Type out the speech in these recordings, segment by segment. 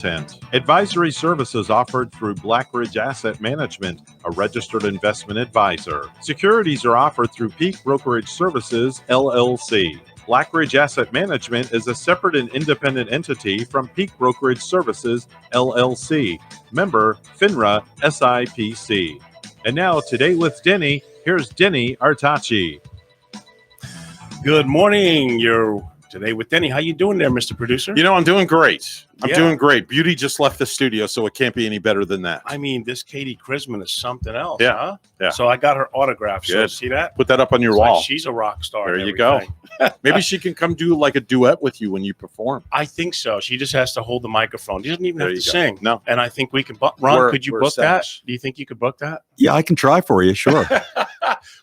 Advisory services offered through Blackridge Asset Management, a registered investment advisor. Securities are offered through Peak Brokerage Services, LLC. Blackridge Asset Management is a separate and independent entity from Peak Brokerage Services, LLC. Member, FINRA, SIPC. And now, Today with Denny, here's Denny Artachi. Good morning. You're Today with Denny. How you doing there, Mr. Producer? You know, I'm doing great. I'm doing great. Beauty just left the studio, so it can't be any better than that. I mean, this Katie Chrisman is something else. Yeah. Huh? Yeah. So I got her autograph. So Good. see that? Put that up on your It's wall. like she's a rock star. There you go. Maybe she can come do like a duet with you when you perform. I think so. She just has to hold the microphone. She doesn't even have to sing. No. And I think we can. Ron, could you book that? Do you think you could book that? Yeah, I can try for you. Sure.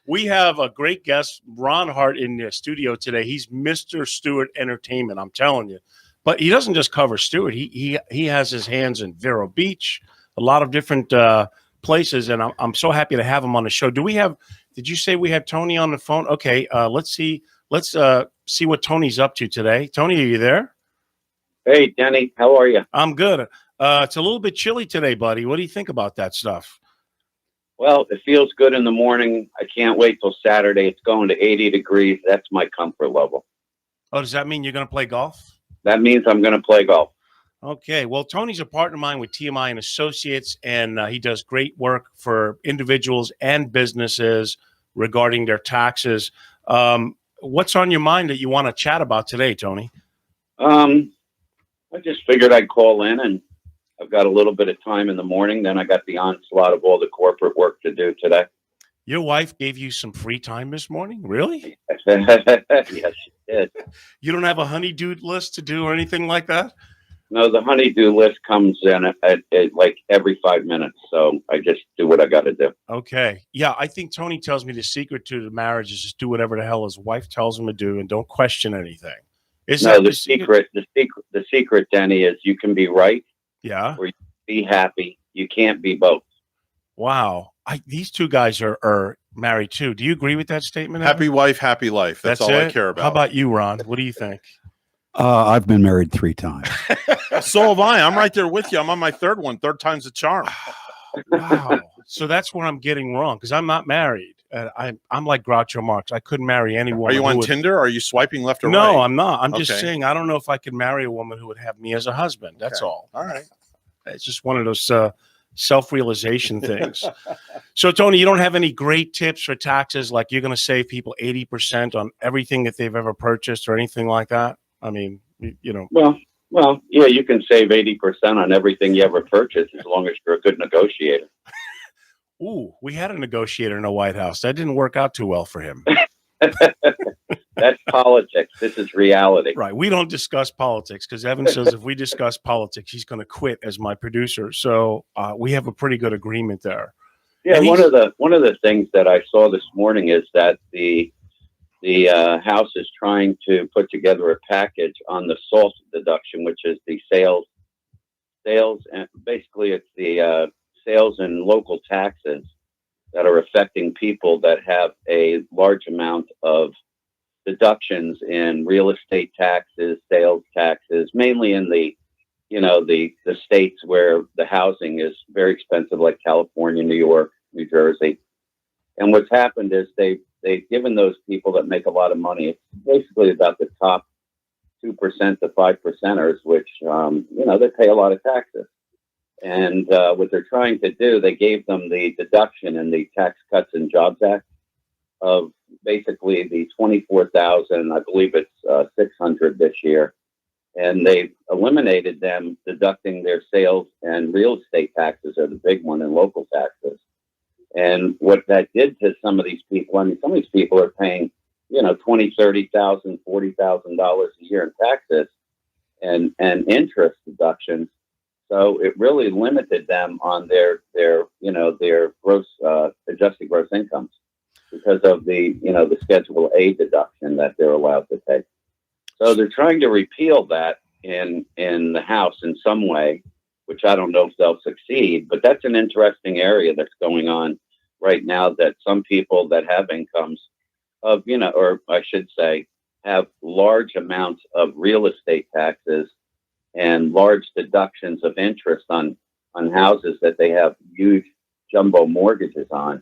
We have a great guest, Ron Hart, in the studio today. He's Mr. Stewart Entertainment. I'm telling you. But he doesn't just cover Stewart. He has his hands in Vero Beach, a lot of different places, and I'm so happy to have him on the show. Did you say we had Tony on the phone? Okay, let's see what Tony's up to today. Tony, are you there? Hey, Denny, how are you? I'm good. It's a little bit chilly today, buddy. What do you think about that stuff? Well, it feels good in the morning. I can't wait till Saturday. It's going to 80 degrees. That's my comfort level. Oh, does that mean you're going to play golf? That means I'm going to play golf. Okay. Well, Tony's a partner of mine with TMI and Associates, and he does great work for individuals and businesses regarding their taxes. What's on your mind that you want to chat about today, Tony? I just figured I'd call in, and I've got a little bit of time in the morning. Then I got the onslaught of all the corporate work to do today. Your wife gave you some free time this morning? Really? Yes, she did. You don't have a honey-do list to do or anything like that? No, the honey-do list comes in at like every 5 minutes. So I just do what I got to do. Okay. Yeah, I think Tony tells me the secret to the marriage is just do whatever the hell his wife tells him to do and don't question anything. The secret, Denny, is you can be right. Yeah. Or you can be happy. You can't be both. Wow. These two guys are married too. Do you agree with that statement? Happy wife, happy life. That's all I care about. How about you, Ron? What do you think? I've been married 3 times. So have I. I'm right there with you. I'm on my third one. Third time's a charm. Wow. So that's what I'm getting wrong because I'm not married. I'm like Groucho Marx. I couldn't marry anyone. Are you on Tinder? Are you swiping left or right? No, I'm not. I'm just saying I don't know if I could marry a woman who would have me as a husband. That's all. All right. It's just one of those self-realization things. So, Tony, you don't have any great tips for taxes? Like you're going to save people 80% on everything that they've ever purchased or anything like that? I mean, you know. Well, yeah, you can save 80% on everything you ever purchase as long as you're a good negotiator. Ooh, we had a negotiator in the White House. That didn't work out too well for him. That's politics. This is reality. Right. We don't discuss politics because Evan says if we discuss politics, he's going to quit as my producer. So we have a pretty good agreement there. Yeah, one of the things that I saw this morning is that the House is trying to put together a package on the SALT deduction, which is the sales, and basically it's the sales and local taxes that are affecting people that have a large amount of deductions in real estate taxes, sales taxes, mainly in the states where the housing is very expensive, like California, New York, New Jersey. And what's happened is they've given those people that make a lot of money, it's basically about the top 2% to 5%ers, which, they pay a lot of taxes. And what they're trying to do, they gave them the deduction in the Tax Cuts and Jobs Act of basically the 24,000, I believe it's 600 this year. And they've eliminated them deducting their sales and real estate taxes are the big one and local taxes. And what that did to some of these people, I mean, some of these people are paying, $20,000, $30,000, $40,000 a year in taxes and interest deductions. So it really limited them on their gross adjusted gross incomes because of the Schedule A deduction that they're allowed to take. So they're trying to repeal that in the House in some way, which I don't know if they'll succeed, but that's an interesting area that's going on right now, that some people that have incomes of, or I should say, have large amounts of real estate taxes and large deductions of interest on houses that they have huge jumbo mortgages on.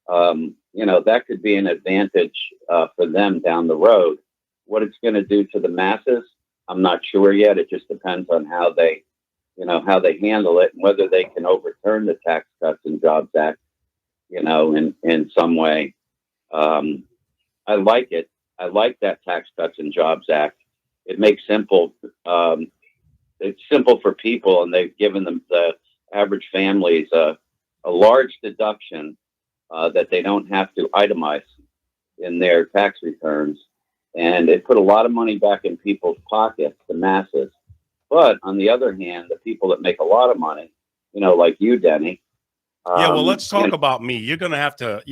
That could be an advantage for them down the road. What it's going to do to the masses, I'm not sure yet. It just depends on how they handle it and whether they can overturn the Tax Cuts and Jobs Act, in some way. I like it. I like that Tax Cuts and Jobs Act. It makes it's simple for people, and they've given them, the average families, a large deduction that they don't have to itemize in their tax returns. And it put a lot of money back in people's pockets, the masses. But on the other hand, the people that make a lot of money, like you, Denny. Yeah, well, let's talk about me. You're going to have to,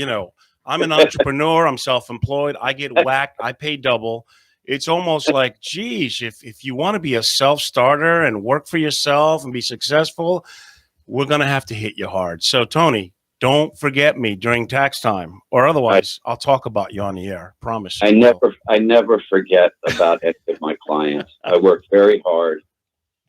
I'm an entrepreneur. I'm self-employed. I get whacked. I pay double. It's almost like, geez, if you want to be a self-starter and work for yourself and be successful, we're going to have to hit you hard. So, Tony, don't forget me during tax time, or otherwise I'll talk about you on the air. Promise. I never forget about any of my clients. I work very hard.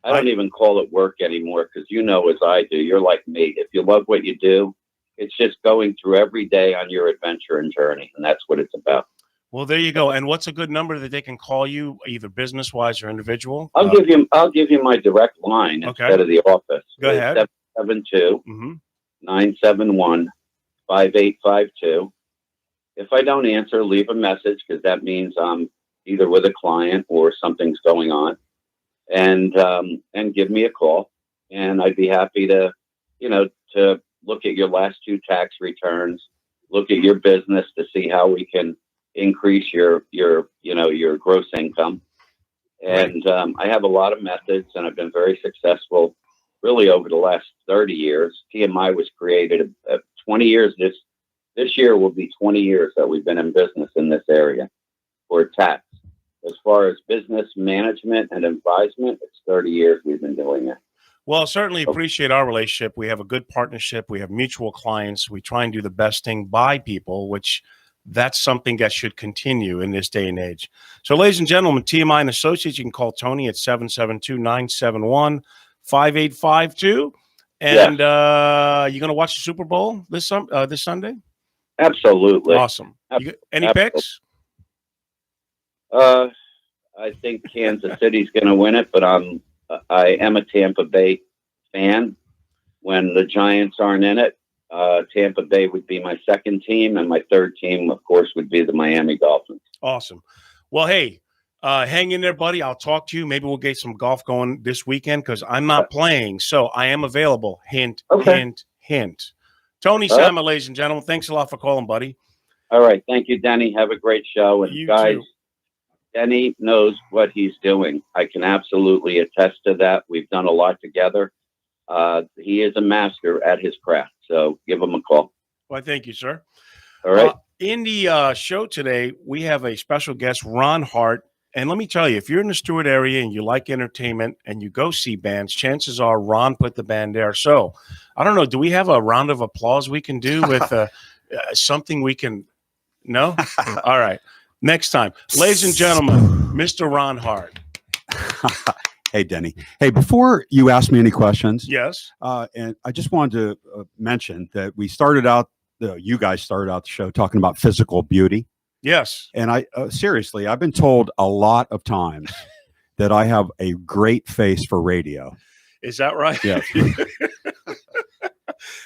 I don't even call it work anymore, because as I do, you're like me. If you love what you do, it's just going through every day on your adventure and journey, and that's what it's about. Well, there you go. And what's a good number that they can call you, either business-wise or individual? I'll give you my direct line instead of the office. Go ahead. 772-971-5852. If I don't answer, leave a message, because that means I'm either with a client or something's going on. And give me a call, and I'd be happy to look at your last 2 tax returns, look at your business to see how we can increase your gross income. And I have a lot of methods, and I've been very successful really over the last 30 years. TMI was created 20 years. This year will be 20 years that we've been in business in this area for tax. As far as business management and advisement, it's 30 years we've been doing it. Well, certainly appreciate our relationship. We have a good partnership. We have mutual clients. We try and do the best thing by people, which that's something that should continue in this day and age. So, ladies and gentlemen, TMI and Associates, you can call Tony at 772-971-5852. And you're going to watch the Super Bowl this Sunday? Absolutely. Awesome. Any picks? I think Kansas City's going to win it, but I am a Tampa Bay fan. When the Giants aren't in it, Tampa Bay would be my second team, and my third team, of course, would be the Miami Dolphins. Awesome. Well, hey, hang in there, buddy. I'll talk to you. Maybe we'll get some golf going this weekend, because I'm not playing, so I am available. Hint, hint, hint. Tony Sama, ladies and gentlemen, thanks a lot for calling, buddy. All right. Thank you, Denny. Have a great show. And you guys, too. Denny knows what he's doing. I can absolutely attest to that. We've done a lot together. He is a master at his craft, so give him a call. Well, thank you, sir. All right. In the show today, we have a special guest, Ron Hart. And let me tell you, if you're in the Stewart area and you like entertainment and you go see bands, chances are Ron put the band there. So I don't know. Do we have a round of applause we can do with something we can? No? All right. Next time. Ladies and gentlemen, Mr. Ron Hart. Hey, Denny. Hey, before you ask me any questions, yes, and I just wanted to mention that you guys started out the show talking about physical beauty. Yes. And I seriously, I've been told a lot of times that I have a great face for radio. Is that right? Yes.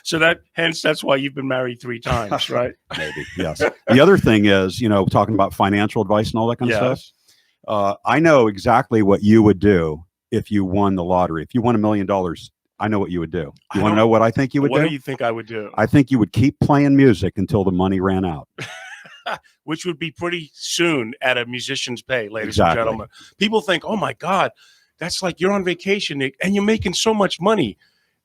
So that's why you've been married 3 times, right? Maybe, yes. The other thing is, talking about financial advice and all that kind of stuff. I know exactly what you would do if you won the lottery. If you won $1 million, I know what you would do. You want to know what I think you would do? What do you think I would do? I think you would keep playing music until the money ran out. Which would be pretty soon at a musician's pay, ladies and gentlemen. People think, oh, my God, that's like you're on vacation and you're making so much money.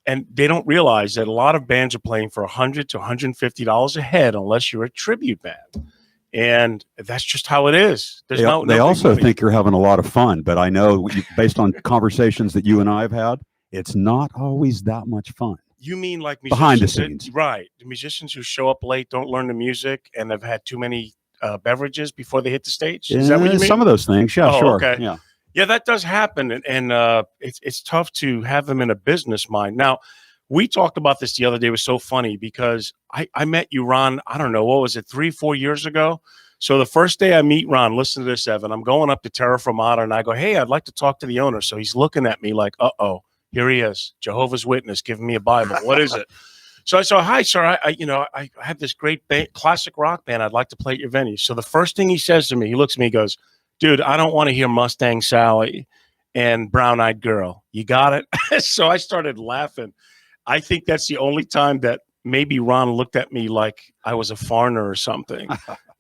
And they don't realize that a lot of bands are playing for $100 to $150 a head unless you're a tribute band. And that's just how it is. They also think you're having a lot of fun. But I know, based on conversations that you and I have had, it's not always that much fun. You mean like behind the scenes? Right. The musicians who show up late, don't learn the music, and have had too many beverages before they hit the stage? Is that what you mean? Some of those things. Yeah, sure. Okay. Yeah. Yeah, that does happen, and it's tough to have them in a business mind. Now, we talked about this the other day. It was so funny because I met you, Ron. I don't know, what was it, 3-4 years ago? So the first day I meet Ron, listen to this, Evan. I'm going up to Terra Firmata, and I go, "Hey, I'd like to talk to the owner." So he's looking at me like, "Uh-oh, here he is, Jehovah's Witness, giving me a Bible. What is it?" So I said, "Hi, sir. I have this great classic rock band. I'd like to play at your venue." So the first thing he says to me, he looks at me, he goes, "Dude, I don't want to hear Mustang Sally and Brown Eyed Girl. You got it?" So I started laughing. I think that's the only time that maybe Ron looked at me like I was a foreigner or something.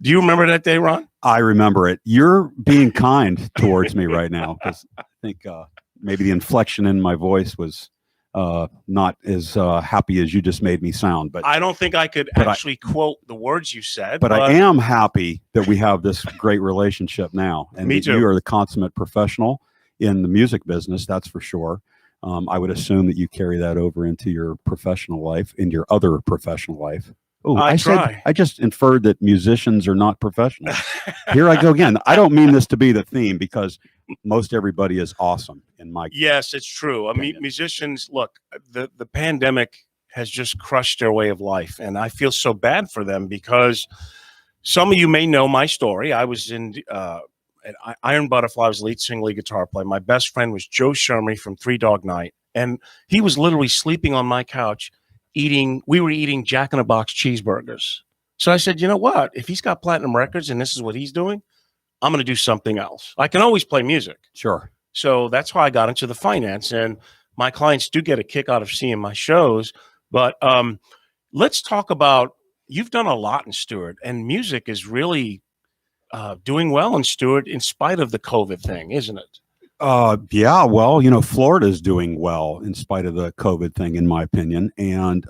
Do you remember that day, Ron? I remember it. You're being kind towards me right now because I think maybe the inflection in my voice was not as happy as you just made me sound. But I don't think I could actually quote the words you said. But I am happy that we have this great relationship now. And Me too. You are the consummate professional in the music business, that's for sure. I would assume that you carry that over into your professional life, in your other professional life. Oh, I just inferred that musicians are not professionals. Here I go again. I don't mean this to be the theme because most everybody is awesome in my Yes, it's true. I mean, musicians, look, the pandemic has just crushed their way of life. And I feel so bad for them because some of you may know my story. I was in Iron Butterfly. I was lead singer, lead guitar player. My best friend was Joe Shermy from Three Dog Night. And he was literally sleeping on my couch we were eating Jack in the Box cheeseburgers. So I said, you know what? If he's got platinum records and this is what he's doing, I'm going to do something else. I can always play music. Sure. So that's how I got into the finance. And my clients do get a kick out of seeing my shows. But let's talk about, you've done a lot in Stewart, and music is really doing well in Stewart in spite of the COVID thing, isn't it? Yeah, well, Florida is doing well in spite of the COVID thing, in my opinion. And,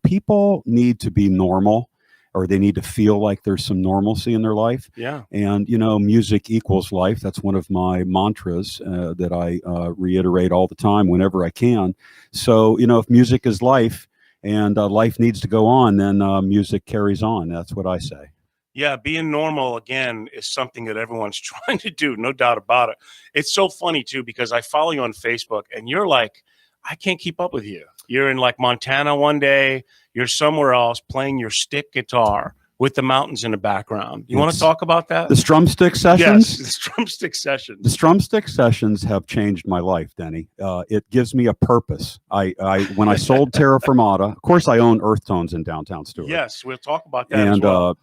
people need to be normal, or they need to feel like there's some normalcy in their life. Yeah. And, music equals life. That's one of my mantras that I reiterate all the time whenever I can. So, if music is life and life needs to go on, then music carries on. That's what I say. Yeah, being normal, again, is something that everyone's trying to do, no doubt about it. It's so funny, too, because I follow you on Facebook, and you're like, I can't keep up with you. You're in, like, Montana one day. You're somewhere else playing your stick guitar with the mountains in the background. You want to talk about that? The Strumstick Sessions? Yes, the Strumstick Sessions. The Strumstick Sessions have changed my life, Denny. It gives me a purpose. When I sold Terra Firmata, of course, I own Earth Tones in downtown Stewart. Yes, we'll talk about that. And as well.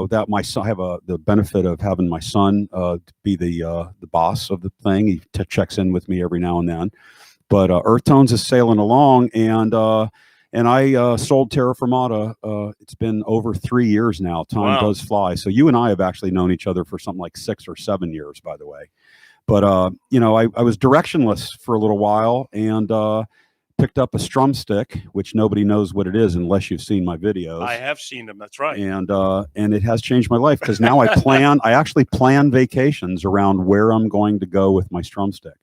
that my son, I have the benefit of having my son be the boss of the thing. He checks in with me every now and then. But Earth Tones is sailing along, and I sold Terra Firmata. It's been over 3 years now. Time does fly. So you and I have actually known each other for something like 6 or 7 years, by the way. But, I was directionless for a little while and picked up a Strumstick, which nobody knows what it is unless you've seen my videos. I have seen them. That's right. And it has changed my life because now I actually plan vacations around where I'm going to go with my Strumstick.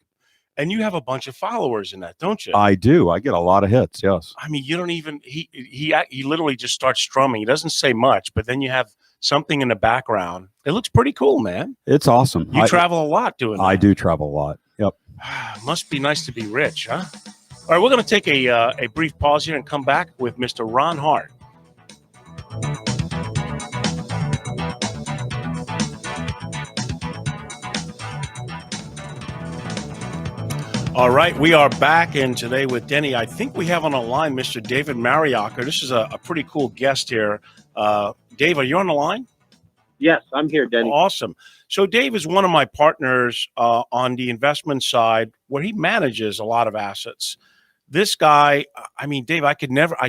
And you have a bunch of followers in that, don't you? I do. I get a lot of hits. Yes. I mean, you don't even. He literally just starts strumming. He doesn't say much, but then you have something in the background. It looks pretty cool, man. It's awesome. You travel a lot doing that. I do travel a lot. Yep. Must be nice to be rich, huh? All right, we're going to take a brief pause here and come back with Mr. Ron Hart. All right, we are back in Today with Denny. I think we have on the line Mr. David Mariacher. This is a pretty cool guest here. Dave, are you on the line? Yes, I'm here, Denny. Awesome. So Dave is one of my partners on the investment side where he manages a lot of assets. This guy, I mean, Dave, I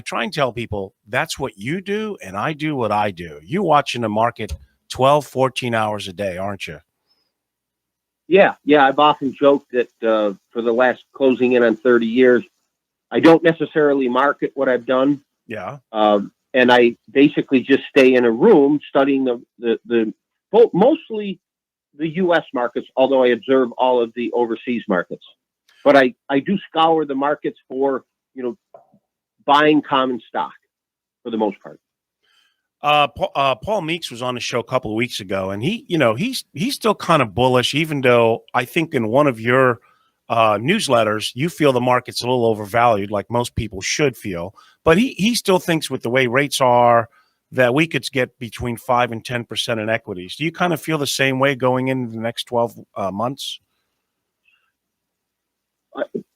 try and tell people that's what you do and I do what I do. You watching the market 12, 14 hours a day, aren't you? Yeah. I've often joked that for the last closing in on 30 years, I don't necessarily market what I've done. Yeah. And I basically just stay in a room studying mostly the U.S. markets, although I observe all of the overseas markets. But I do scour the markets for, buying common stock for the most part. Paul Meeks was on the show a couple of weeks ago, and he's still kind of bullish, even though I think in one of your newsletters you feel the market's a little overvalued, like most people should feel. But he still thinks with the way rates are that we could get between 5 and 10% in equities. Do you kind of feel the same way going into the next 12 months?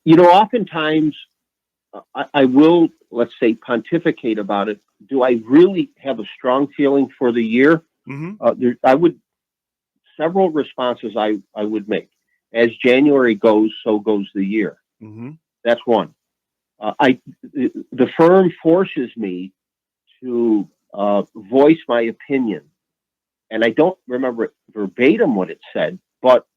Oftentimes I will, let's say, pontificate about it. Do I really have a strong feeling for the year? Mm-hmm. Several responses I would make. As January goes, so goes the year. Mm-hmm. That's one. The firm forces me to voice my opinion, and I don't remember verbatim what it said, but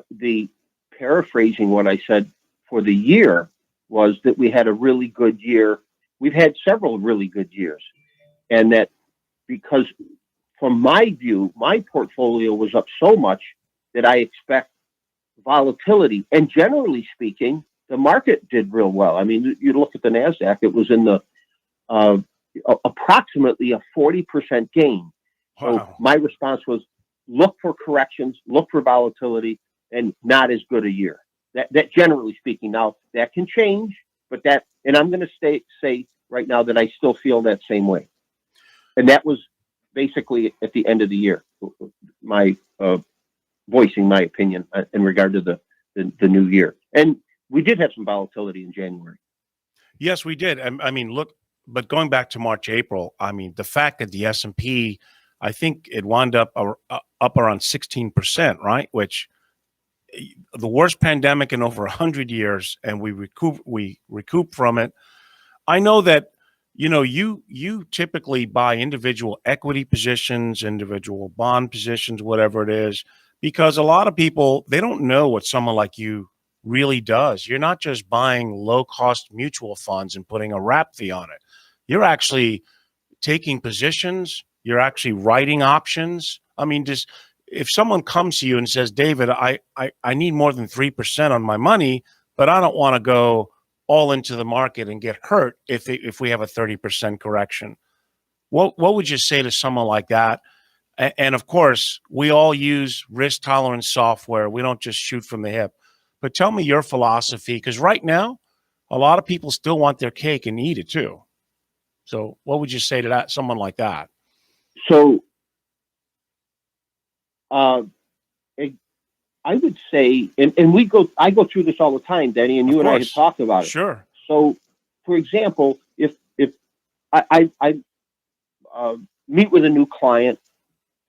the paraphrasing what I said for the year was that we had a really good year. We've had several really good years, and that because from my view, my portfolio was up so much that I expect volatility. And generally speaking, the market did real well. I mean, you look at the NASDAQ, it was in the approximately a 40% gain. Wow. So my response was look for corrections, look for volatility, and not as good a year. That generally speaking, now that can change, but and I'm going to say right now that I still feel that same way. And that was basically at the end of the year, my voicing my opinion in regard to the new year. And we did have some volatility in January. Yes, we did. I mean, look, but going back to March, April, I mean, the fact that the S&P, I think it wound up around 16%, right? Which the worst pandemic in over 100 years, and we recoup from it. I know that, you typically buy individual equity positions, individual bond positions, whatever it is, because a lot of people, they don't know what someone like you really does. You're not just buying low-cost mutual funds and putting a wrap fee on it. You're actually taking positions. You're actually writing options. I mean, just if someone comes to you and says, David, I need more than 3% on my money, but I don't want to go all into the market and get hurt if we have a 30% correction. What would you say to someone like that? And of course, we all use risk tolerance software. We don't just shoot from the hip. But tell me your philosophy, because right now, a lot of people still want their cake and eat it too. So what would you say to someone like that? So I would say, and I go through this all the time, Denny, and you and I have talked about it. Sure. So, for example, if I meet with a new client,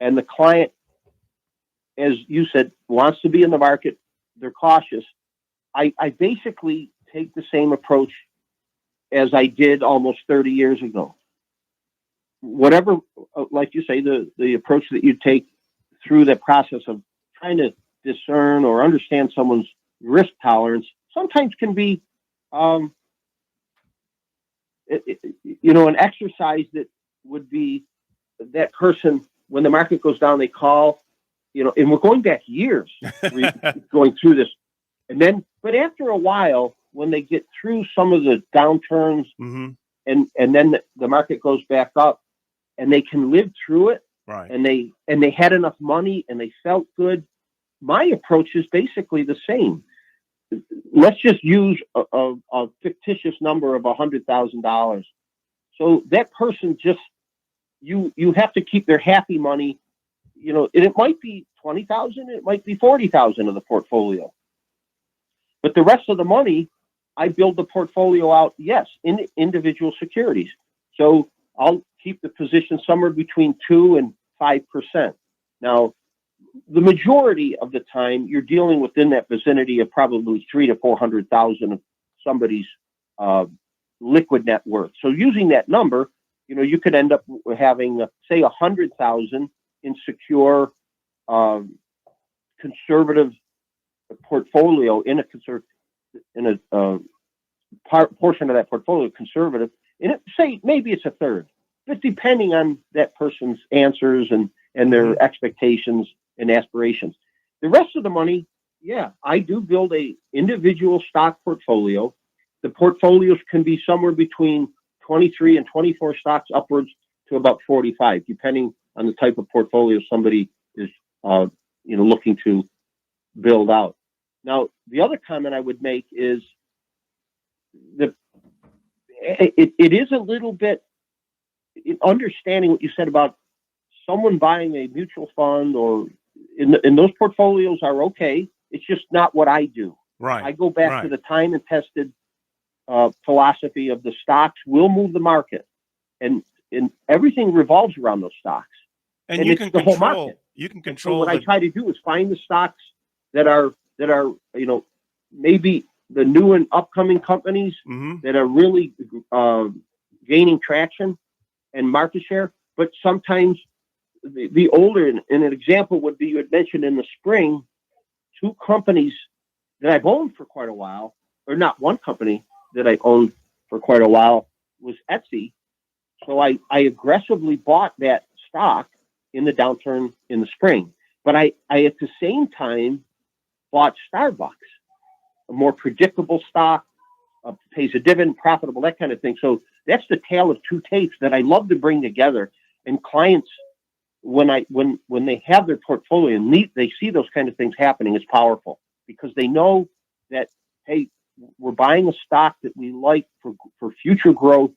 and the client, as you said, wants to be in the market, they're cautious, I basically take the same approach as I did almost 30 years ago. Whatever, like you say, the approach that you take through the process of trying to discern or understand someone's risk tolerance sometimes can be, an exercise that would be that person, when the market goes down, they call, and we're going back years going through this. But after a while, when they get through some of the downturns, mm-hmm. and then the market goes back up and they can live through it, right? And they had enough money and they felt good. My approach is basically the same. Let's just use a fictitious number of $100,000. So that person just, you have to keep their happy money, and it might be 20,000, it might be 40,000 of the portfolio. But the rest of the money, I build the portfolio out, yes, in individual securities. So I'll keep the position somewhere between 2 and 5%. Now, the majority of the time, you're dealing within that vicinity of probably 300,000 to 400,000 of somebody's liquid net worth. So using that number, you could end up having, say, 100,000 in secure, conservative portfolio in a portion of that portfolio conservative, and say maybe it's a third, but depending on that person's answers and their expectations and aspirations. The rest of the money, I do build a individual stock portfolio. The portfolios can be somewhere between 23 and 24 stocks upwards to about 45, depending on the type of portfolio somebody is, looking to build out. Now, the other comment I would make is it is a little bit understanding what you said about someone buying a mutual fund or in those portfolios are okay. It's just not what I do. Right. I go back to the time and tested philosophy of the stocks will move the market, and everything revolves around those stocks. And you it's can the whole control. market. You can So control. what I try to do is find the stocks that are maybe the new and upcoming companies that are really gaining traction and market share. But sometimes the older, and an example would be, you had mentioned in the spring, two companies that I've owned for quite a while, or not one company that I owned for quite a while was Etsy. So I aggressively bought that stock in the downturn in the spring. But I at the same time bought Starbucks, a more predictable stock, pays a dividend, profitable, that kind of thing. So that's the tale of two tapes that I love to bring together. And clients, when they have their portfolio and they see those kind of things happening, it's powerful because they know that, hey, we're buying a stock that we like for future growth,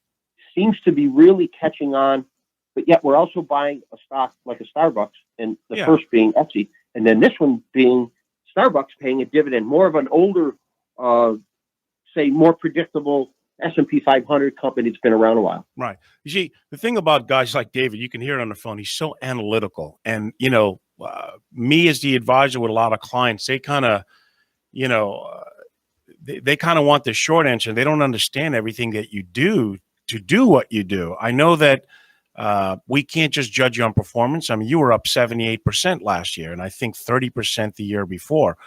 seems to be really catching on, but yet we're also buying a stock like a Starbucks, and the first being Etsy, and then this one being Starbucks paying a dividend, more of an older, say, more predictable S&P 500 company that's been around a while. Right. You see, the thing about guys like David, you can hear it on the phone, he's so analytical. And, me as the advisor with a lot of clients, they kind of, they kind of want the short answer. They don't understand everything that you do to do what you do. I know that we can't just judge you on performance. I mean, you were up 78% last year, and I think 30% the year before.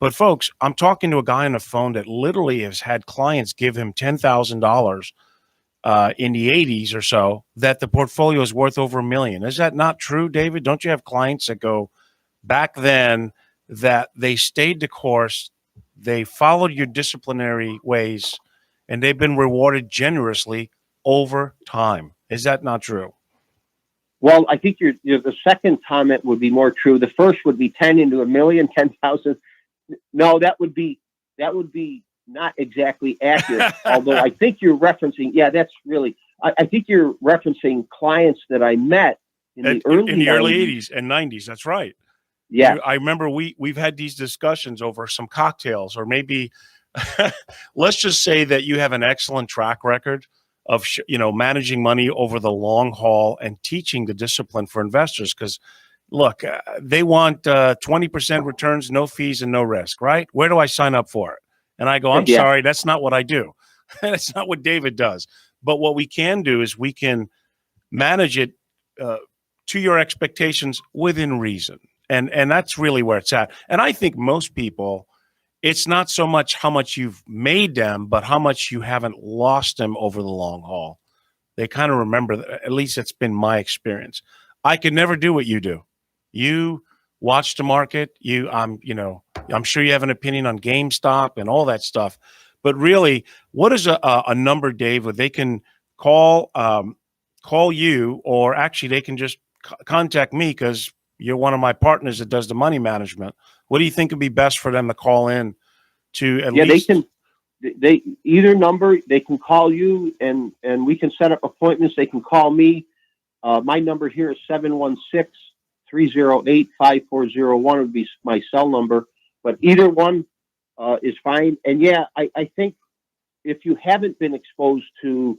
But folks, I'm talking to a guy on the phone that literally has had clients give him $10,000 in the 80s or so, that the portfolio is worth over $1 million. Is that not true, David? Don't you have clients that go back then that they stayed the course, they followed your disciplinary ways, and they've been rewarded generously over time? Is that not true? Well, I think the second comment would be more true. The first would be 10 into $1 million, 10,000. No, that would be not exactly accurate. Although I think you're referencing, that's really, I think you're referencing clients that I met in the early 80s and 90s. That's right. Yeah. I remember we've had these discussions over some cocktails, or maybe let's just say that you have an excellent track record of, managing money over the long haul and teaching the discipline for investors. Because look, they want 20% returns, no fees and no risk, right? Where do I sign up for it? And I go, I'm sorry, that's not what I do. That's not what David does. But what we can do is we can manage it to your expectations within reason. And that's really where it's at. And I think most people, it's not so much how much you've made them, but how much you haven't lost them over the long haul. They kind of remember that. At least it's been my experience. I could never do what you do. You watch the market. I'm sure you have an opinion on GameStop and all that stuff. But really, what is a number, Dave, where they can call you, or actually they can just contact me because you're one of my partners that does the money management. What do you think would be best for them to call in to at least? They either number, they can call you and we can set up appointments. They can call me. My number here is 716-308-5401 would be my cell number, but either one is fine. And I think if you haven't been exposed to,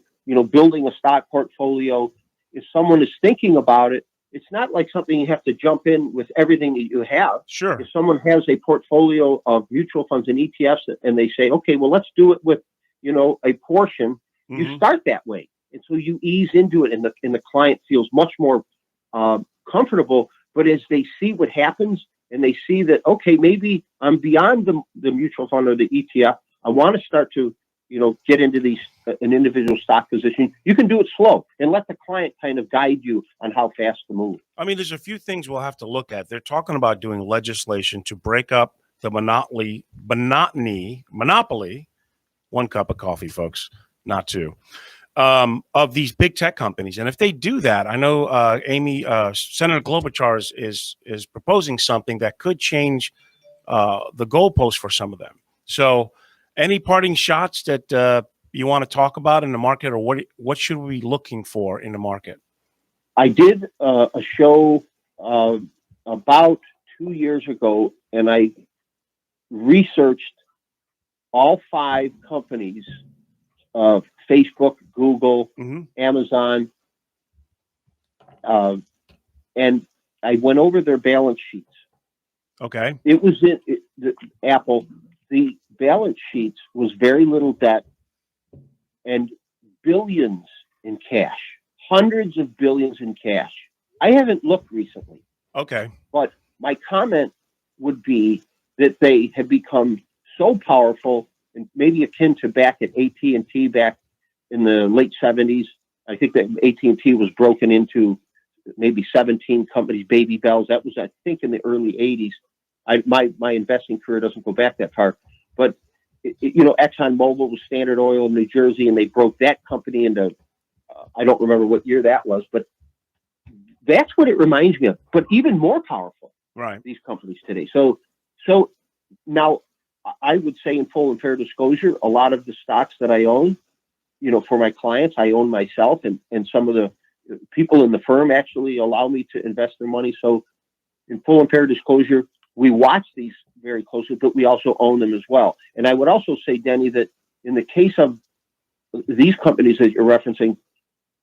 building a stock portfolio, if someone is thinking about it, it's not like something you have to jump in with everything that you have. Sure. If someone has a portfolio of mutual funds and ETFs and they say, okay, well, let's do it with, a portion, you start that way. And so you ease into it and the client feels much more comfortable. But as they see what happens and they see that, okay, maybe I'm beyond the mutual fund or the ETF, I want to start to, get into an individual stock position. You can do it slow and let the client kind of guide you on how fast to move. I mean, there's a few things we'll have to look at. They're talking about doing legislation to break up the monopoly, 1 cup of coffee, folks, not 2, of these big tech companies. And if they do that, I know Senator Klobuchar is proposing something that could change the goalpost for some of them. So any parting shots that you want to talk about in the market, or what should we be looking for in the market? I did a show about 2 years ago, and I researched all 5 companies of Facebook, Google, Amazon, and I went over their balance sheets. Okay. It was Apple. The balance sheets was very little debt and billions in cash, hundreds of billions in cash. I haven't looked recently. Okay. But my comment would be that they have become so powerful, and maybe akin to back at AT&T back in the late 70s. I think that AT&T was broken into maybe 17 companies, Baby Bells. That was, I think, in the early 80s. My investing career doesn't go back that far. But, ExxonMobil was Standard Oil in New Jersey, and they broke that company into, I don't remember what year that was, but that's what it reminds me of. But even more powerful, right? These companies today. So now I would say, in full and fair disclosure, a lot of the stocks that I own, for my clients, I own myself, and some of the people in the firm actually allow me to invest their money. So in full and fair disclosure, we watch these very closely, but we also own them as well. And I would also say, Denny, that in the case of these companies that you're referencing,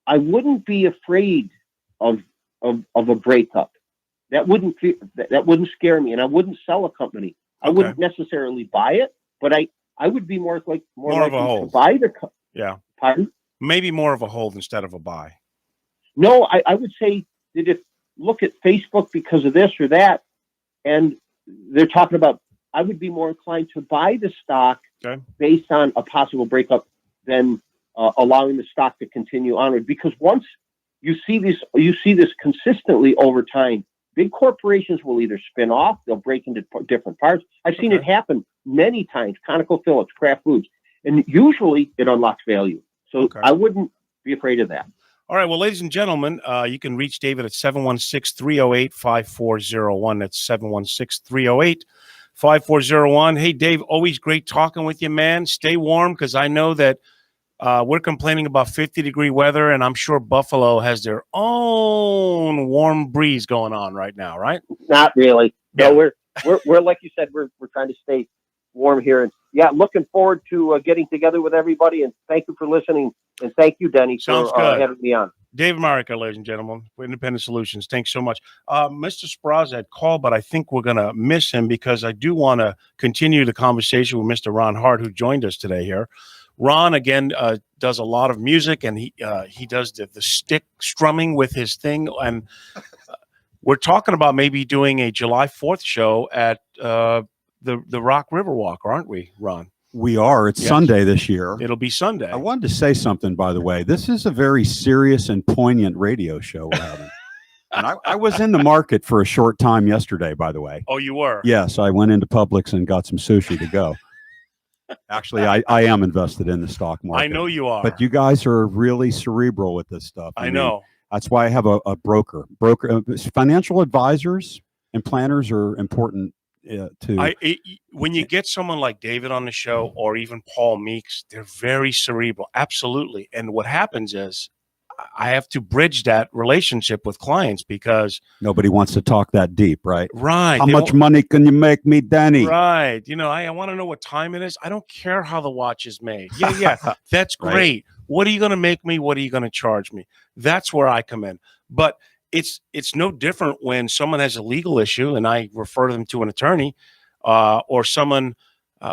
I wouldn't be afraid of a breakup. That wouldn't scare me, and I wouldn't sell a company. I wouldn't necessarily buy it, but I would be more likely to buy the company. Yeah. Pardon? Maybe more of a hold instead of a buy. No, I would say that if look at Facebook because of this or that, and they're talking about, I would be more inclined to buy the stock based on a possible breakup than allowing the stock to continue onward. Because once you see this consistently over time, big corporations will either spin off, they'll break into different parts. I've seen it happen many times, ConocoPhillips, Kraft Foods, and usually it unlocks value. So I wouldn't be afraid of that. All right. Well, ladies and gentlemen, you can reach David at 716-308-5401. That's 716-308-5401. Hey, Dave, always great talking with you, man. Stay warm, because I know that we're complaining about 50-degree weather, and I'm sure Buffalo has their own warm breeze going on right now, right? Not really. No, we're like you said, we're trying to stay warm here. And looking forward to getting together with everybody. And thank you for listening. And thank you, Denny, for having me on. Dave Mariacher, ladies and gentlemen, with Independent Solutions. Thanks so much. Mr. Spraz had called, but I think we're going to miss him, because I do want to continue the conversation with Mr. Ron Hart, who joined us today here. Ron, again, does a lot of music, and he does the stick strumming with his thing. And we're talking about maybe doing a July 4th show at the Rock Riverwalk, aren't we, Ron? We are. It's Sunday this year. It'll be Sunday. I wanted to say something, by the way. This is a very serious and poignant radio show we're having. And I was in the market for a short time yesterday, by the way. Oh, you were? Yes, I went into Publix and got some sushi to go. Actually, I am invested in the stock market. I know you are. But you guys are really cerebral with this stuff. I know. That's why I have a broker. Financial advisors and planners are important when you get someone like David on the show, or even Paul Meeks, they're very cerebral. Absolutely. And what happens is I have to bridge that relationship with clients, because nobody wants to talk that deep, right? Right. How much money can you make me, Denny? Right. I want to know what time it is. I don't care how the watch is made. Yeah. That's great. Right. What are you going to make me? What are you going to charge me? That's where I come in. But it's no different when someone has a legal issue and I refer them to an attorney, or someone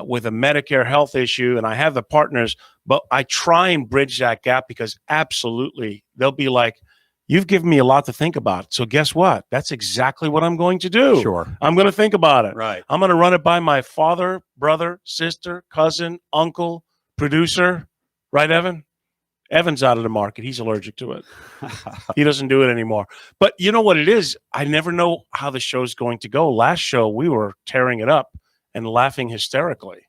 with a Medicare health issue, and I have the partners, but I try and bridge that gap, because absolutely they'll be like, you've given me a lot to think about. So guess what? That's exactly what I'm going to do. Sure. I'm going to think about it. Right. I'm going to run it by my father, brother, sister, cousin, uncle, producer. Right, Evan? Evan's out of the market. He's allergic to it. He doesn't do it anymore. But you know what it is? I never know how the show's going to go. Last show, we were tearing it up and laughing hysterically.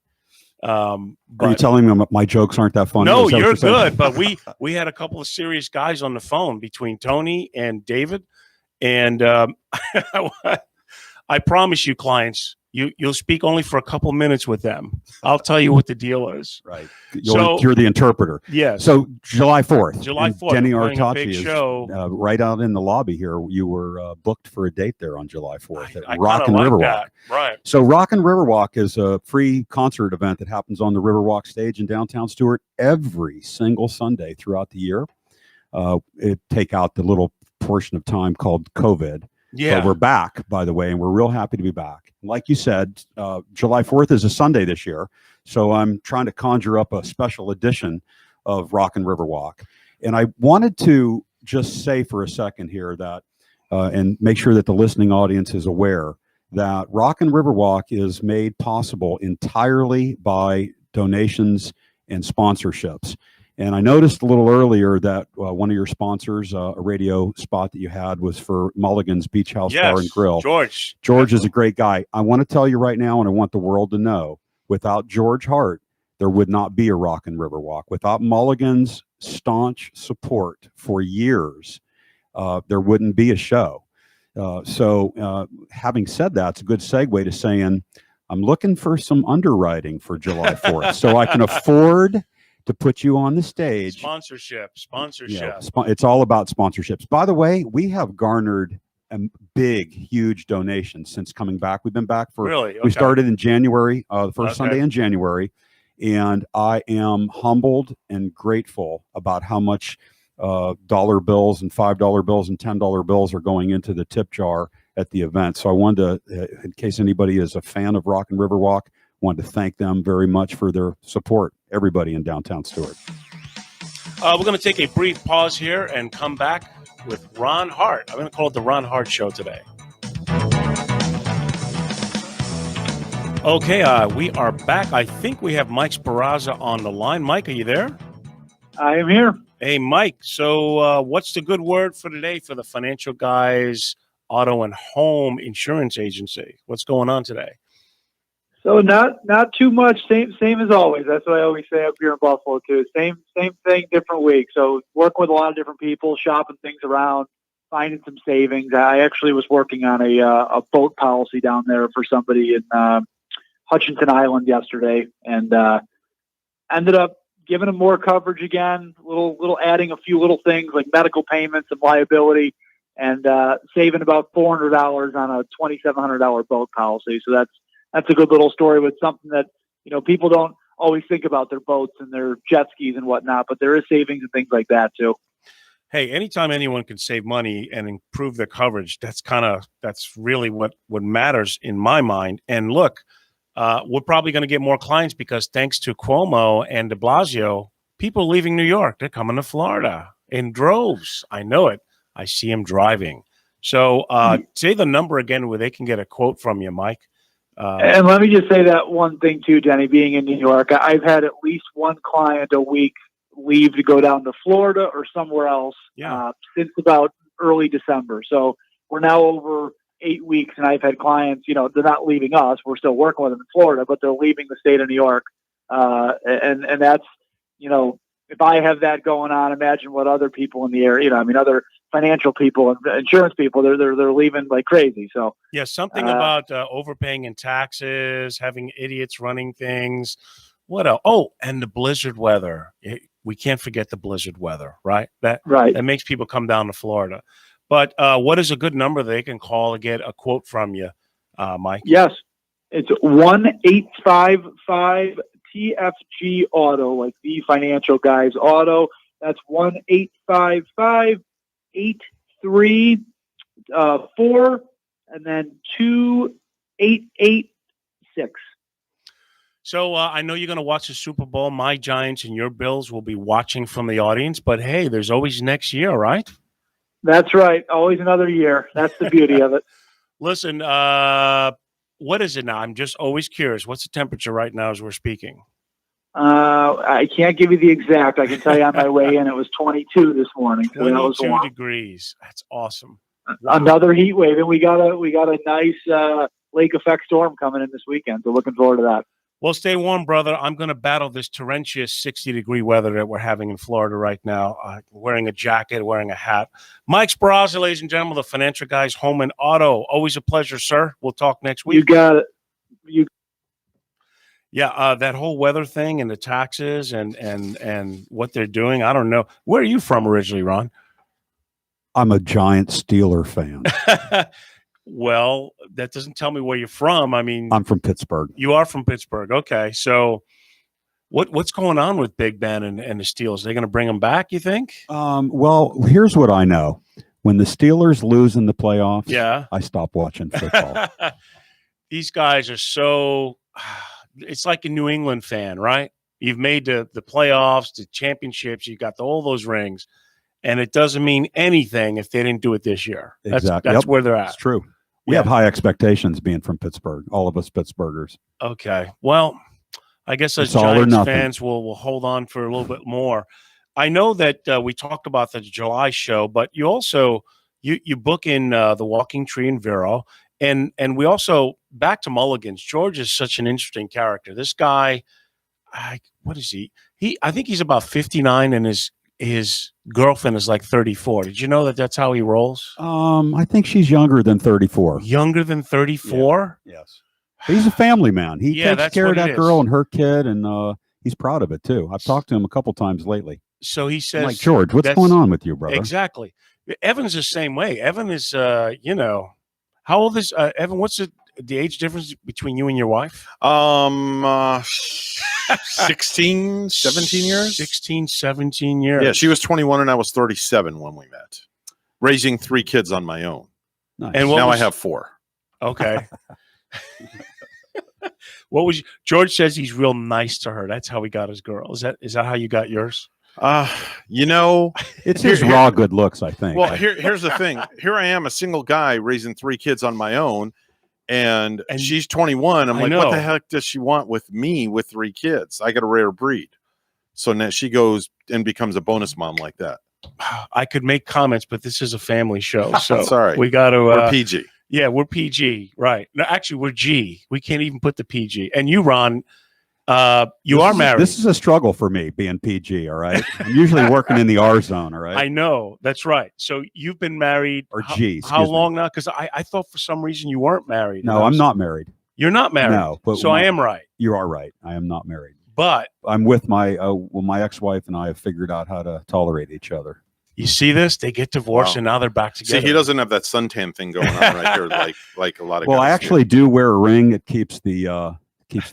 Are you But telling me my jokes aren't that funny? no, Is that what you're saying? good. But we had a couple of serious guys on the phone between Tony and David, and I promise you, clients, you'll speak only for a couple minutes with them. I'll tell you what the deal is. Right. So- You're the interpreter. Yes. So July 4th. July and 4th, Denny we're playing a big Artachi is show. right out in the lobby here. You were booked for a date there on July 4th at I Rock kinda and like Riverwalk. that. Right. So Rock and Riverwalk is a free concert event that happens on the Riverwalk stage in downtown Stuart every single Sunday throughout the year. It take out the little portion of time called COVID. Yeah. But we're back, by the way, and we're real happy to be back. Like you said, July 4th is a Sunday this year. So I'm trying to conjure up a special edition of Rock and Riverwalk. And I wanted to just say for a second here that, and make sure that the listening audience is aware that Rock and Riverwalk is made possible entirely by donations and sponsorships. And I noticed a little earlier that one of your sponsors, a radio spot that you had, was for Mulligan's Beach House Bar and Grill. George. George is a great guy. I want to tell you right now, and I want the world to know, without George Hart, there would not be a Rock and Riverwalk. Without Mulligan's staunch support for years, there wouldn't be a show. So having said that, it's a good segue to saying I'm looking for some underwriting for July 4th so I can afford to put you on the stage. Sponsorship. Yeah, it's all about sponsorships. By the way, we have garnered a big, huge donation since coming back. We've been back for, Really? we started in January, the first Okay. Sunday in January. And I am humbled and grateful about how much dollar bills and $5 bills and $10 bills are going into the tip jar at the event. So I wanted to, in case anybody is a fan of Rock and Riverwalk, wanted to thank them very much for their support. Everybody in downtown Stuart. We're going to take a brief pause here and come back with Ron Hart. I'm going to call it the Ron Hart Show today. Okay, we are back. I think we have Mike Sparazza on the line. Mike, are you there? I am here. Hey, Mike. So what's the good word for today for the Financial Guys Auto and Home Insurance Agency? What's going on today? So not too much. Same as always. That's what I always say up here in Buffalo too. Same thing, different week. So working with a lot of different people, shopping things around, finding some savings. I actually was working on a boat policy down there for somebody in Hutchinson Island yesterday, and ended up giving them more coverage again. Little adding a few little things like medical payments and liability, and saving about $400 on a $2,700 boat policy. So that's a good little story with something that, people don't always think about their boats and their jet skis and whatnot, but there is savings and things like that too. Hey, anytime anyone can save money and improve their coverage, that's really what matters in my mind. And look, we're probably going to get more clients because thanks to Cuomo and de Blasio, people leaving New York, they're coming to Florida in droves. I know it. I see them driving. So say the number again where they can get a quote from you, Mike. And let me just say that one thing too, Denny, being in New York, I've had at least one client a week leave to go down to Florida or somewhere else since about early December. So we're now over 8 weeks, and I've had clients, they're not leaving us. We're still working with them in Florida, but they're leaving the state of New York. And that's, if I have that going on, imagine what other people in the area, other financial people and insurance people, they're leaving like crazy. So yeah, something about overpaying in taxes, having idiots running things. What else? Oh, and the blizzard weather. We can't forget the blizzard weather, right? That makes people come down to Florida. But what is a good number they can call to get a quote from you, Mike? Yes, it's 1-855 TFG Auto, like the Financial Guys Auto. That's 1-855-83-4 and then 2886. So I know you're going to watch the Super Bowl. My Giants and your Bills will be watching from the audience. But hey, there's always next year, right? That's right. Always another year. That's the beauty of it. Listen, what is it now? I'm just always curious. What's the temperature right now as we're speaking? I can't give you the exact. I can tell you on my way in, it was 22 this morning. So 22 degrees. That's awesome. Wow. Another heat wave, and we got a nice lake effect storm coming in this weekend. So looking forward to that. Well, stay warm, brother. I'm going to battle this torrentious 60-degree weather that we're having in Florida right now. Wearing a jacket, wearing a hat. Mike Sparazzi, ladies and gentlemen, the financial guys, home and auto. Always a pleasure, sir. We'll talk next week. You got it. Yeah, that whole weather thing and the taxes and what they're doing. I don't know. Where are you from originally, Ron? I'm a giant Steeler fan. Well, that doesn't tell me where you're from. I mean, I'm from Pittsburgh. You are from Pittsburgh. Okay. So what's going on with Big Ben and the Steelers? Are they going to bring them back, you think? Well, here's what I know. When the Steelers lose in the playoffs, yeah, I stop watching football. These guys are so – it's like a New England fan, right? You've made the playoffs, the championships. You got all those rings. And it doesn't mean anything if they didn't do it this year. Exactly. That's where they're at. It's true. We have high expectations being from Pittsburgh, all of us Pittsburghers. Okay. Well, I guess as It's all or Giants nothing. fans, we'll hold on for a little bit more. I know that we talked about the July show, but you also you book in the Walking Tree in Vero, and we also back to Mulligan's. George is such an interesting character. This guy, what is he? I think he's about 59, and his girlfriend is like 34. Did you know that that's how he rolls? I think she's younger than 34. Younger than 34? Yeah. Yes. But he's a family man. He takes that's care of what that it girl is. and her kid, and he's proud of it too. I've talked to him a couple times lately. So he says, I'm like, George, what's going on with you, brother? Exactly. Evan's the same way. Evan is, how old is Evan? What's the age difference between you and your wife? 16, 17 years. 16, 17 years. Yeah, she was 21 and I was 37 when we met. Raising 3 kids on my own. Nice. And Now I have 4. Okay. George says he's real nice to her. That's how he got his girl. Is that how you got yours? It's his raw good looks, I think. Well, here's the thing. Here I am, a single guy raising 3 kids on my own, and she's 21. I'm like, what the heck does she want with me with 3 kids? I got a rare breed. So now she goes and becomes a bonus mom like that. I could make comments, but this is a family show, so sorry. We got to. We're PG. Yeah, we're PG, right? No, actually, we're G. We can't even put the PG. And you, Ron, you are married. This is a struggle for me being PG. All right, I'm usually working in the R zone. All right, I know that's right. So you've been married, or G? How long now? Because I thought for some reason you weren't married. No, I'm not married. You're not married. No, but so I am right. You are right. I am not married. But I'm with my my ex-wife, and I have figured out how to tolerate each other. You see this? They get divorced and now they're back together. See, he doesn't have that suntan thing going on right here, like a lot of. Well, guys I actually do wear a ring. It keeps the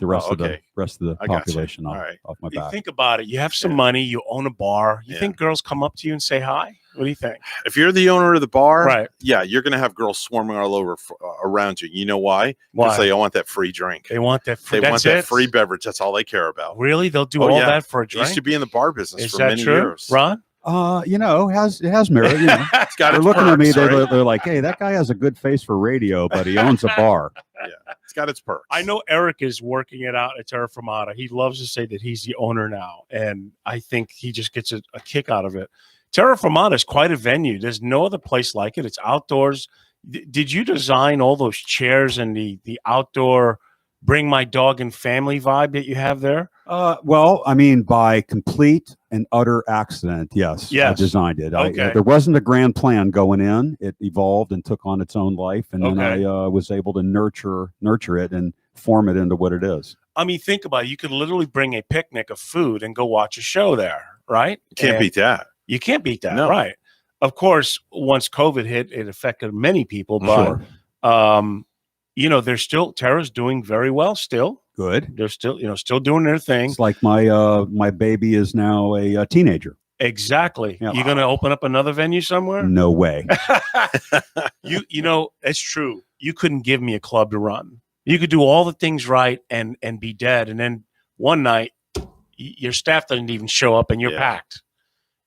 rest okay. of the population off my You back. think about it. You have some money. You own a bar. You think girls come up to you and say hi? What do you think? If you're the owner of the bar, right? Yeah, you're going to have girls swarming all over around you. You know why? Because they want that free drink. They want that. They want that free beverage. That's all they care about. Really? They'll do all that for a drink? Used to be in the bar business Is for that many true? years. Ron? It has merit. You know. It's got they're its looking at me. perks, right? They're like, "Hey, that guy has a good face for radio, but he owns a bar." Yeah, it's got its perks. I know Eric is working it out at Terra Firmata. He loves to say that he's the owner now, and I think he just gets a kick out of it. Terra Firmata is quite a venue. There's no other place like it. It's outdoors. Did you design all those chairs and the outdoor bring my dog and family vibe that you have there? Well, I mean, by complete and utter accident, yes. I designed it. Okay. There wasn't a grand plan going in. It evolved and took on its own life, and then I was able to nurture it and form it into what it is. I mean, think about it. You could literally bring a picnic of food and go watch a show there, right? Can't beat that. You can't beat that, No. right? Of course, once COVID hit, it affected many people, but Terra's doing very well still. Good. They're still doing their thing. It's like my baby is now a teenager. Exactly. Yeah. You're going to open up another venue somewhere? No way. It's true. You couldn't give me a club to run. You could do all the things right and be dead. And then one night, your staff doesn't even show up and you're packed.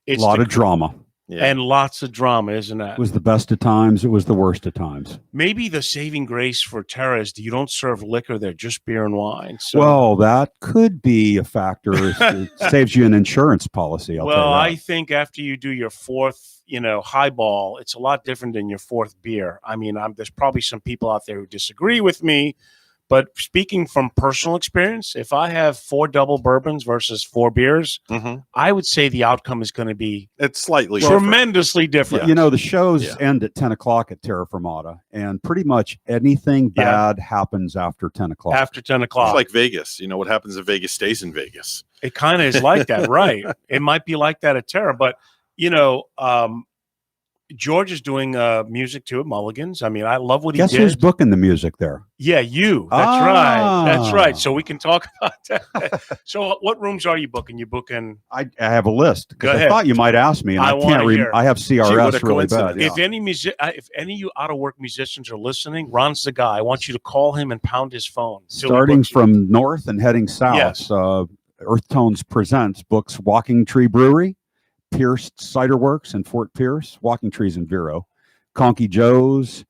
It's a lot of drama. Yeah. And lots of drama, isn't that? It was the best of times. It was the worst of times. Maybe the saving grace for Terra is you don't serve liquor there, just beer and wine. So. Well, that could be a factor. It saves you an insurance policy. I'll tell you that. I think after you do your fourth, highball, it's a lot different than your fourth beer. I mean, there's probably some people out there who disagree with me, But speaking from personal experience, if I have 4 double bourbons versus 4 beers, I would say the outcome is going to be slightly tremendously different. You know, the shows end at 10 o'clock at Terra Firmata, and pretty much anything bad happens after 10 o'clock. After 10 o'clock. It's like Vegas. You know, what happens in Vegas stays in Vegas. It kind of is like that, right? It might be like that at Terra, but, you know, George is doing music too at Mulligan's. I mean, I love what he did. Guess who's booking the music there? Yeah, you. That's right. That's right. So we can talk about that. So what rooms are you booking? You booking? I have a list. Go I ahead. thought you might ask me, and I can't read. I have CRS really bad. If any if any of you out of work musicians are listening, Ron's the guy. I want you to call him and pound his phone. Starting from north and heading south, Earth Tones Presents books Walking Tree Brewery, Pierce Cider Works in Fort Pierce, Walking Trees in Vero, Conky Joe's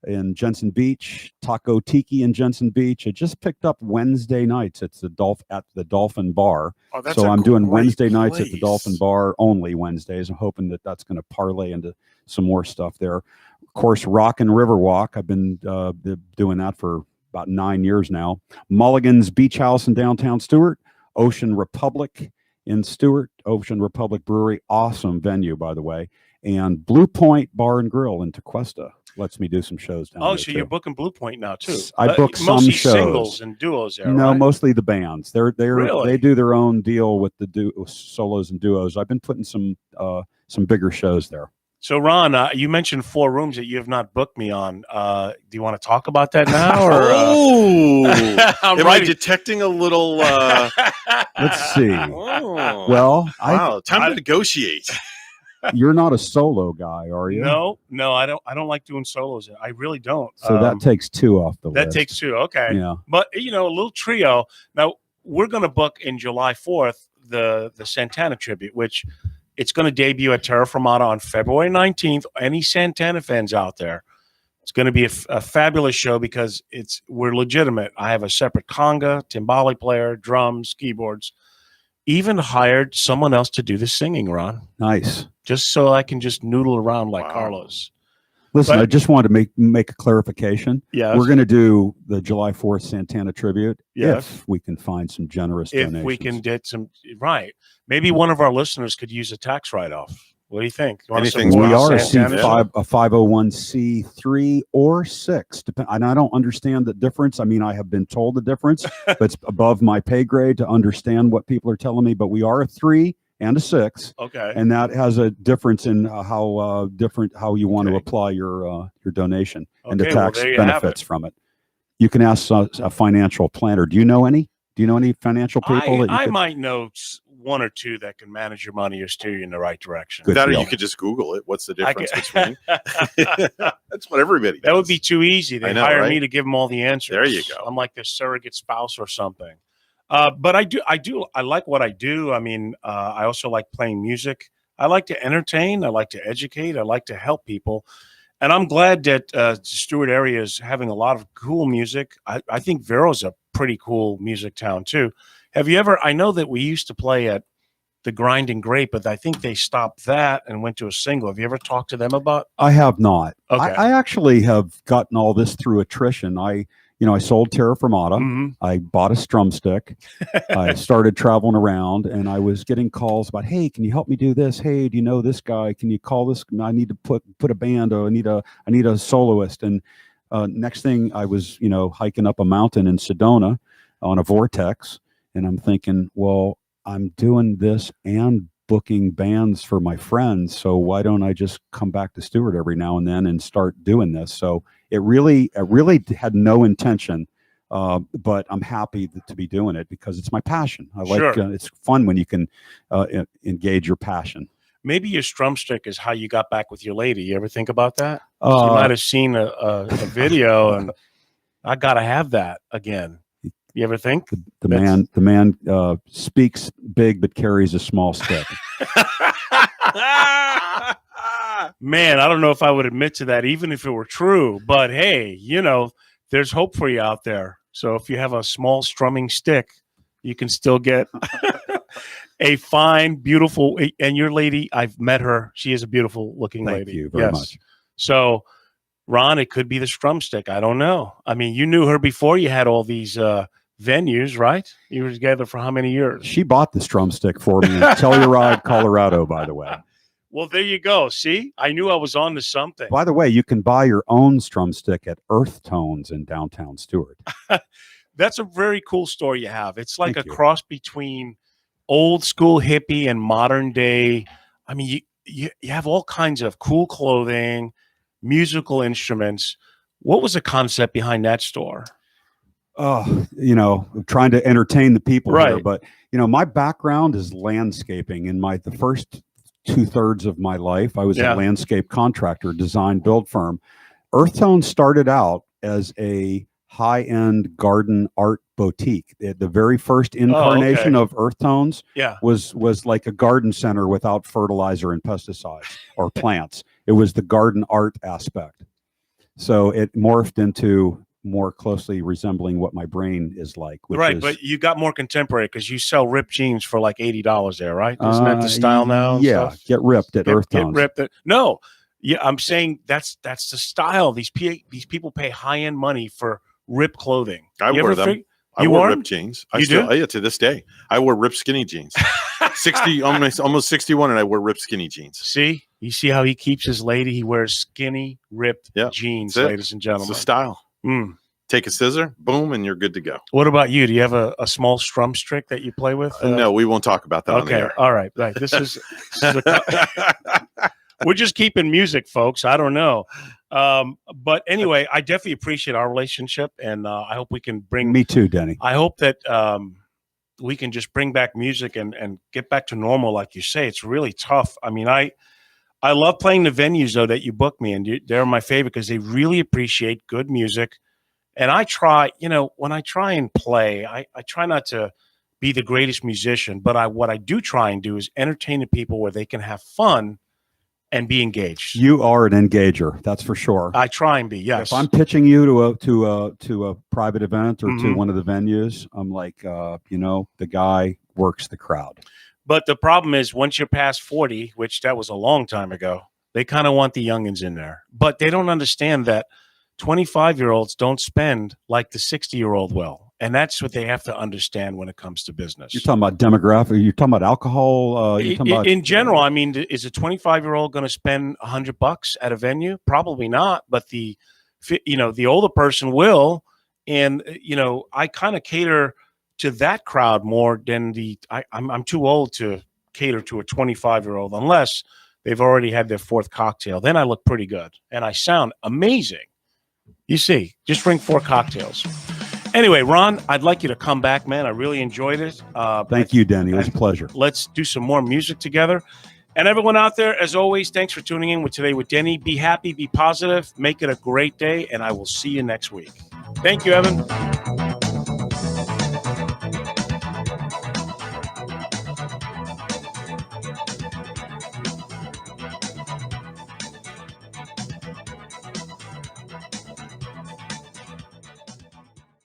in Jensen Beach, Taco Tiki in Jensen Beach. I just picked up Wednesday nights at the Dolphin Bar. So I'm doing Wednesday nights at the Dolphin Bar, only Wednesdays. I'm hoping that that's going to parlay into some more stuff there. Of course, Rock and Riverwalk. I've been doing that for about 9 years now. Mulligan's Beach House in downtown Stewart, Ocean Republic in Stewart, Ocean Republic Brewery, awesome venue, by the way, and Blue Point Bar and Grill in Tequesta lets me do some shows down there. So you're booking Blue Point now too? I book some mostly shows, singles and duos there. No, right? mostly the bands. Really? They do their own deal with the solos and duos. I've been putting some bigger shows there. So, Ron, you mentioned 4 rooms that you have not booked me on. Do you want to talk about that now? Or, am I detecting a little? Let's see. Oh. Well, time to negotiate. You're not a solo guy, are you? No, I don't like doing solos. I really don't. So that takes 2 off the list. That takes 2. Okay. Yeah. But you know, a little trio. Now we're going to book in July 4th the Santana tribute, which it's going to debut at Terra Firmata on February 19th. Any Santana fans out there, it's going to be a fabulous show because we're legitimate. I have a separate conga, timbale player, drums, keyboards. Even hired someone else to do the singing, Ron. Nice. Just so I can just noodle around like Carlos. Listen, I just wanted to make a clarification. Yes. We're going to do the July 4th Santana tribute if we can find some generous donations. If we can get some, right. Maybe one of our listeners could use a tax write-off. What do you think? We are a 501c3 or 6. And I don't understand the difference. I mean, I have been told the difference, but it's above my pay grade to understand what people are telling me. But we are a 3 and a 6. Okay. And that has a difference in how you want to apply your donation and the tax benefits from it. You can ask a financial planner. Do you know any? Do you know any financial people? I might know 1 or 2 that can manage your money or steer you in the right direction. Or you could just Google it. What's the difference between? That's what everybody does. That would be too easy. They hire me right? to give them all the answers. There you go. I'm like their surrogate spouse or something. But I like what I do. I mean, I also like playing music. I like to entertain. I like to educate. I like to help people. And I'm glad that Stewart area is having a lot of cool music. I think Vero's a pretty cool music town too. Have you ever, I know that we used to play at the Grind and Grape, but I think they stopped that and went to a single. Have you ever talked to them about? I have not. Okay. I actually have gotten all this through attrition. I sold Terra Firmata. Mm-hmm. I bought a strum stick. I started traveling around, and I was getting calls about, hey, can you help me do this? Hey, do you know this guy? Can you call this? I need to put a band. Or I need a soloist. And next thing, I was hiking up a mountain in Sedona on a Vortex, and I'm thinking, well, I'm doing this and booking bands for my friends, so why don't I just come back to Stewart every now and then and start doing this? So it really had no intention, but I'm happy to be doing it because it's my passion. I like it's fun when you can engage your passion. Maybe your strum stick is how you got back with your lady. You ever think about that? You might have seen a video, and I gotta have that again. You ever think the man speaks big but carries a small stick? Man, I don't know if I would admit to that, even if it were true. But hey, there's hope for you out there. So if you have a small strumming stick, you can still get a fine, beautiful. And your lady, I've met her. She is a beautiful looking lady. Thank you very much. So, Ron, it could be the Strumstick. I don't know. I mean, you knew her before you had all these venues, right? You were together for how many years? She bought the Strumstick for me in Telluride, Colorado, by the way. Well, there you go. See, I knew I was on to something. By the way, you can buy your own Strumstick at Earth Tones in downtown Stewart. That's a very cool store you have. It's like Thank a you. cross between old school hippie and modern day. I mean, you have all kinds of cool clothing, musical instruments. What was the concept behind that store? Trying to entertain the people here. Right. But, my background is landscaping. In the first 2/3 of my life, I was a landscape contractor, design build firm. Earth Tone started out as a high-end garden art boutique. The very first incarnation of Earth Tones was like a garden center without fertilizer and pesticides or plants. It was the garden art aspect. So it morphed into more closely resembling what my brain is like. But you got more contemporary because you sell ripped jeans for like $80 there, right? Isn't that the style now? Yeah, get ripped at Earth Tones. I'm saying that's the style. These people pay high-end money for ripped clothing. I wear them. I You wear wore ripped jeans. I You still, do? yeah, to this day, I wear ripped skinny jeans. 60, almost 61, and I wear ripped skinny jeans. See, you see how he keeps his lady. He wears skinny, ripped jeans, That's it. ladies and gentlemen. It's a style. Take a scissor, boom, and you're good to go. What about you? Do you have a small Strumstick that you play with? No, we won't talk about that on the Okay, air. all right. This is we're just keeping music, folks. I don't know. But anyway, I definitely appreciate our relationship, and I hope we can bring. Me too, Denny. I hope that we can just bring back music and get back to normal, like you say. It's really tough. I mean, I love playing the venues though that you book me, and they're my favorite because they really appreciate good music. And I try, when I try and play, I try not to be the greatest musician, but what I do try and do is entertain the people where they can have fun and be engaged. You are an engager, that's for sure. I try and be, yes. If I'm pitching you to a private event or to one of the venues, I'm like, the guy works the crowd. But the problem is once you're past 40, which that was a long time ago, they kind of want the youngins in there. But they don't understand that 25-year-olds don't spend like the 60-year-old will. And that's what they have to understand when it comes to business. You're talking about demographic. You're talking about alcohol. In general, I mean, is a 25-year-old going to spend $100 at a venue? Probably not. But the older person will. And, I kind of cater to that crowd more than I'm too old to cater to a 25-year-old unless they've already had their fourth cocktail. Then I look pretty good and I sound amazing. You see, just bring 4 cocktails. Anyway, Ron, I'd like you to come back, man. I really enjoyed it. Thank you, Denny. It was a pleasure. Let's do some more music together. And everyone out there, as always, thanks for tuning in with Today with Denny. Be happy, be positive, make it a great day, and I will see you next week. Thank you, Evan.